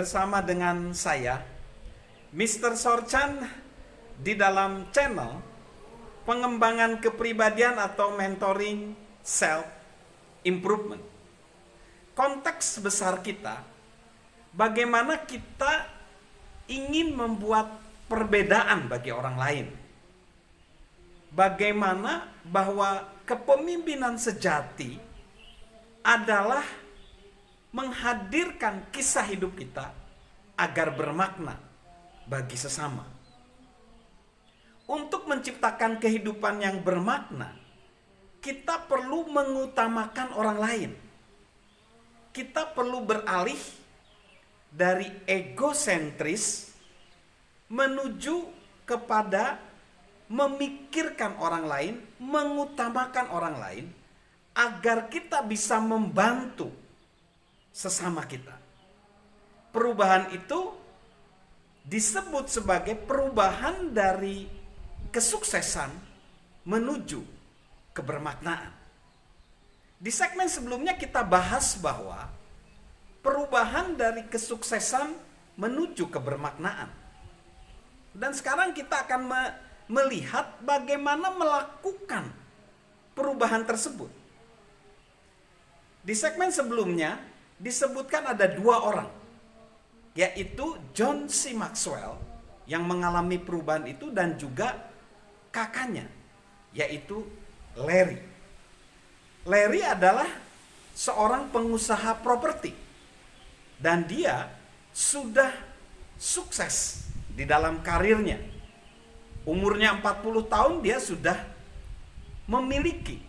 bersama dengan saya, Mr. Sorchan, di dalam channel pengembangan kepribadian atau mentoring self improvement. Konteks besar kita, bagaimana kita ingin membuat perbedaan bagi orang lain. Bagaimana bahwa kepemimpinan sejati adalah menghadirkan kisah hidup kita agar bermakna bagi sesama. Untuk menciptakan kehidupan yang bermakna, kita perlu mengutamakan orang lain. Kita perlu beralih dari egosentris menuju kepada memikirkan orang lain, mengutamakan orang lain, agar kita bisa membantu sesama kita. Perubahan itu disebut sebagai perubahan dari kesuksesan menuju kebermaknaan. Di segmen sebelumnya kita bahas bahwa perubahan dari kesuksesan menuju kebermaknaan. Dan sekarang kita akan melihat bagaimana melakukan perubahan tersebut. Di segmen sebelumnya disebutkan ada dua orang, yaitu John C. Maxwell yang mengalami perubahan itu dan juga kakaknya, yaitu Larry. Larry adalah seorang pengusaha properti dan dia sudah sukses di dalam karirnya. Umurnya 40 tahun dia sudah memiliki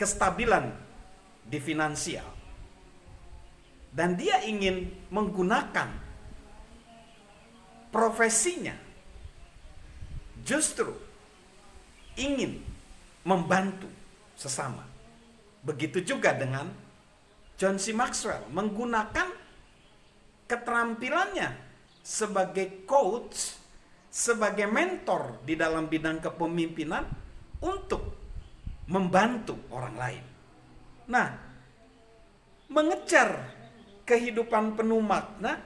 kestabilan di finansial. Dan dia ingin menggunakan profesinya justru ingin membantu sesama. Begitu juga dengan John C. Maxwell menggunakan keterampilannya sebagai coach, sebagai mentor di dalam bidang kepemimpinan untuk membantu orang lain. Nah, mengejar kehidupan penuh makna,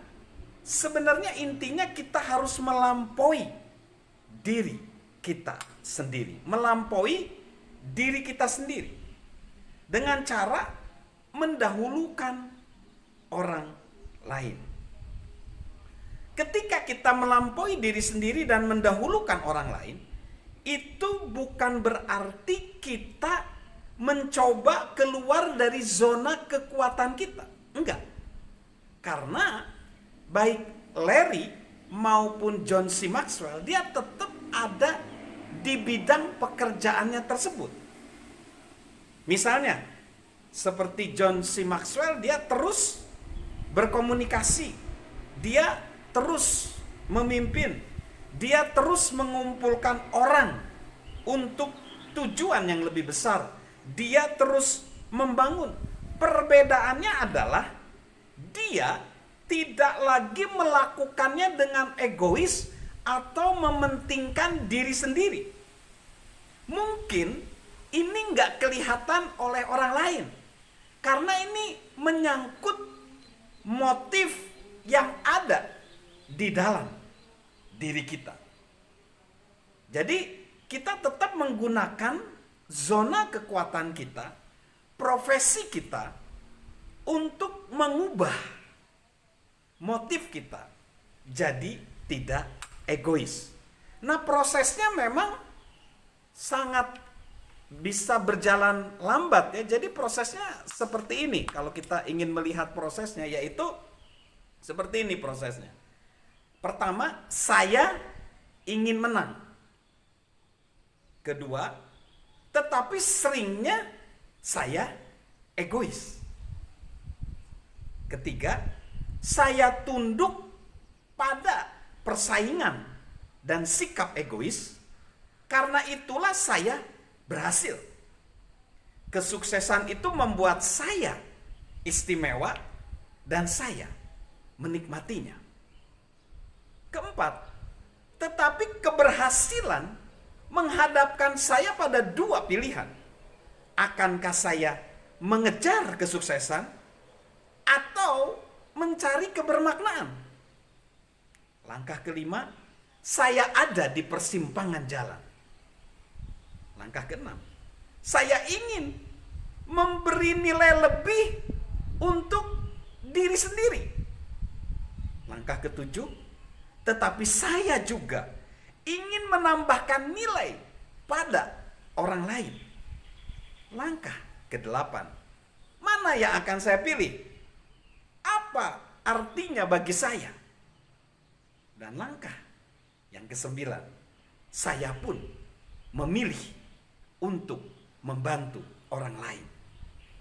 sebenarnya intinya kita harus melampaui diri kita sendiri. Melampaui diri kita sendiri. Dengan cara mendahulukan orang lain. Ketika kita melampaui diri sendiri dan mendahulukan orang lain, itu bukan berarti kita mencoba keluar dari zona kekuatan kita. Enggak. Karena baik Larry maupun John C. Maxwell, dia tetap ada di bidang pekerjaannya tersebut. Misalnya, seperti John C. Maxwell, dia terus berkomunikasi, dia terus memimpin, dia terus mengumpulkan orang untuk tujuan yang lebih besar, dia terus membangun. Perbedaannya adalah dia tidak lagi melakukannya dengan egois atau mementingkan diri sendiri. Mungkin ini nggak kelihatan oleh orang lain, karena ini menyangkut motif yang ada di dalam diri kita. Jadi kita tetap menggunakan zona kekuatan kita, profesi kita, untuk mengubah motif kita jadi tidak egois. Nah, prosesnya memang sangat bisa berjalan lambat ya. Jadi prosesnya seperti ini. Kalau kita ingin melihat prosesnya, yaitu seperti ini prosesnya. Pertama, saya ingin menang. Kedua, tetapi seringnya saya egois. Ketiga, saya tunduk pada persaingan dan sikap egois. Karena itulah saya berhasil. Kesuksesan itu membuat saya istimewa dan saya menikmatinya. Keempat, tetapi keberhasilan menghadapkan saya pada dua pilihan. Akankah saya mengejar kesuksesan atau mencari kebermaknaan. Langkah kelima, saya ada di persimpangan jalan. Langkah keenam, saya ingin memberi nilai lebih untuk diri sendiri. Langkah ketujuh, tetapi saya juga ingin menambahkan nilai pada orang lain. Langkah kedelapan, mana yang akan saya pilih? Apa artinya bagi saya? Dan langkah yang kesembilan, saya pun memilih untuk membantu orang lain.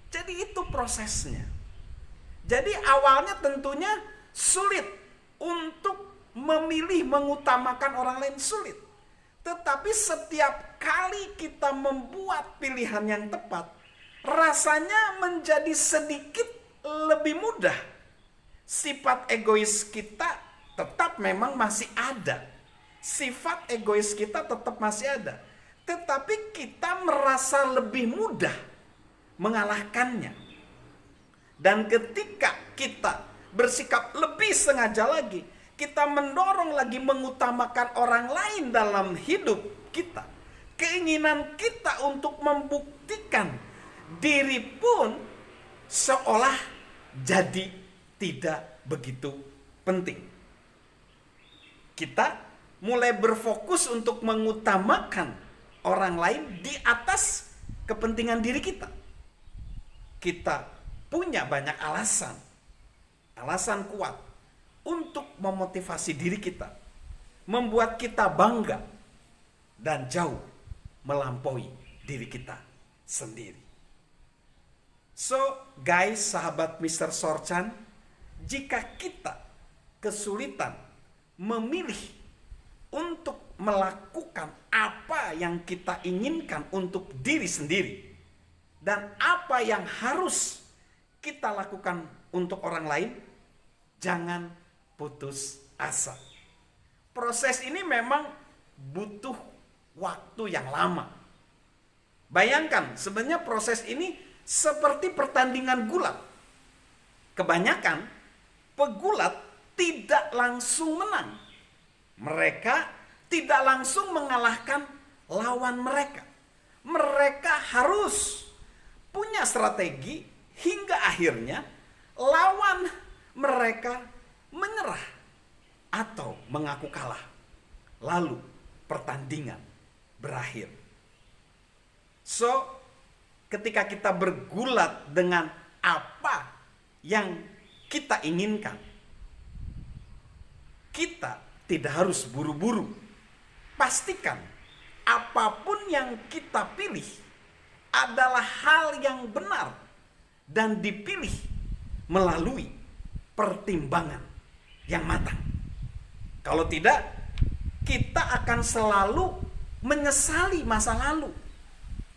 Jadi itu prosesnya. Jadi awalnya tentunya sulit untuk memilih mengutamakan orang lain, sulit. Tetapi setiap kali kita membuat pilihan yang tepat, rasanya menjadi sedikit lebih mudah. Sifat egois kita tetap memang masih ada. Sifat egois kita tetap masih ada. Tetapi kita merasa lebih mudah mengalahkannya. Dan ketika kita bersikap lebih sengaja lagi, kita mendorong lagi mengutamakan orang lain dalam hidup kita. Keinginan kita untuk membuktikan diri pun seolah jadi tidak begitu penting. Kita mulai berfokus untuk mengutamakan orang lain di atas kepentingan diri kita. Kita punya banyak alasan kuat untuk memotivasi diri kita, membuat kita bangga dan jauh melampaui diri kita sendiri. So guys, sahabat Mr. Sorchan, jika kita kesulitan memilih untuk melakukan apa yang kita inginkan untuk diri sendiri dan apa yang harus kita lakukan untuk orang lain, jangan putus asa. Proses ini memang butuh waktu yang lama. Bayangkan, sebenarnya proses ini seperti pertandingan gulat. Kebanyakan pegulat tidak langsung menang. Mereka tidak langsung mengalahkan lawan mereka. Mereka harus punya strategi hingga akhirnya lawan mereka menyerah atau mengaku kalah. Lalu pertandingan berakhir. So, ketika kita bergulat dengan apa yang kita inginkan, kita tidak harus buru-buru. Pastikan apapun yang kita pilih adalah hal yang benar dan dipilih melalui pertimbangan yang matang. Kalau tidak, kita akan selalu menyesali masa lalu.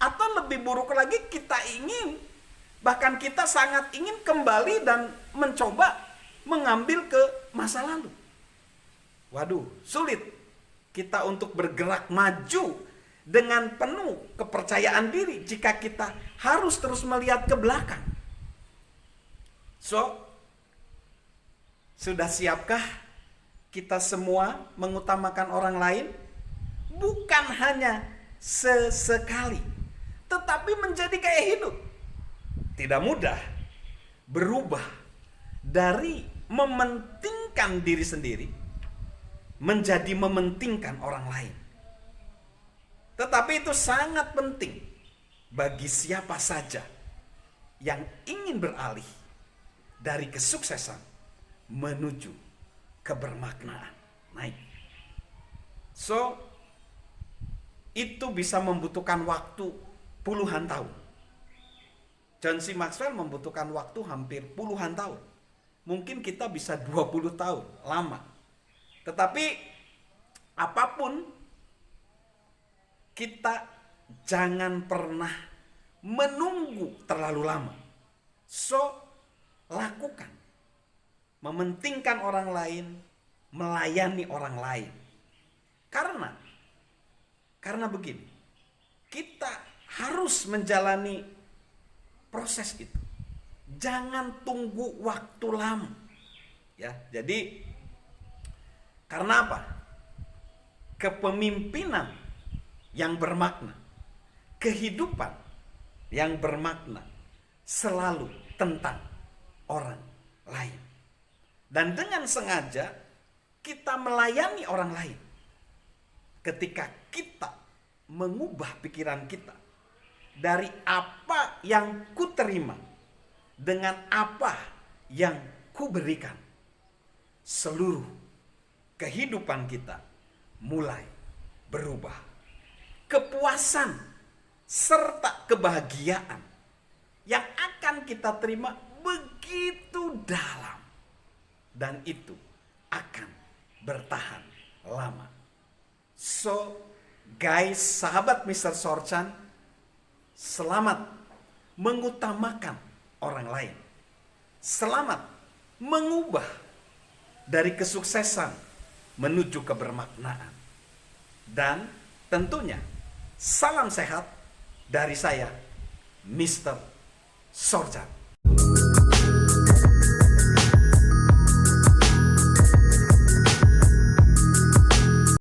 Atau lebih buruk lagi, kita ingin, bahkan kita sangat ingin kembali dan mencoba mengambil ke masa lalu. Waduh, sulit kita untuk bergerak maju dengan penuh kepercayaan diri jika kita harus terus melihat ke belakang. So, sudah siapkah kita semua mengutamakan orang lain? Bukan hanya sesekali, tetapi menjadi gaya hidup. Tidak mudah berubah dari mementingkan diri sendiri menjadi mementingkan orang lain. Tetapi itu sangat penting bagi siapa saja yang ingin beralih dari kesuksesan menuju kebermaknaan. Naik. So, itu bisa membutuhkan waktu puluhan tahun. John C. Maxwell membutuhkan waktu hampir puluhan tahun. Mungkin kita bisa 20 tahun, lama. Tetapi apapun, kita jangan pernah menunggu terlalu lama. So, lakukan. Mementingkan orang lain, melayani orang lain. Karena begini, kita harus menjalani proses itu. Jangan tunggu waktu lama. Ya, jadi karena apa? Kepemimpinan yang bermakna, kehidupan yang bermakna selalu tentang orang lain. Dan dengan sengaja kita melayani orang lain. Ketika kita mengubah pikiran kita dari apa yang kuterima dengan apa yang kuberikan, seluruh kehidupan kita mulai berubah. Kepuasan serta kebahagiaan yang akan kita terima begitu dalam, dan itu akan bertahan lama. So guys, sahabat Mr. Sorchan, selamat mengutamakan orang lain. Selamat mengubah dari kesuksesan menuju kebermaknaan. Dan tentunya salam sehat dari saya, Mr. Sorchan.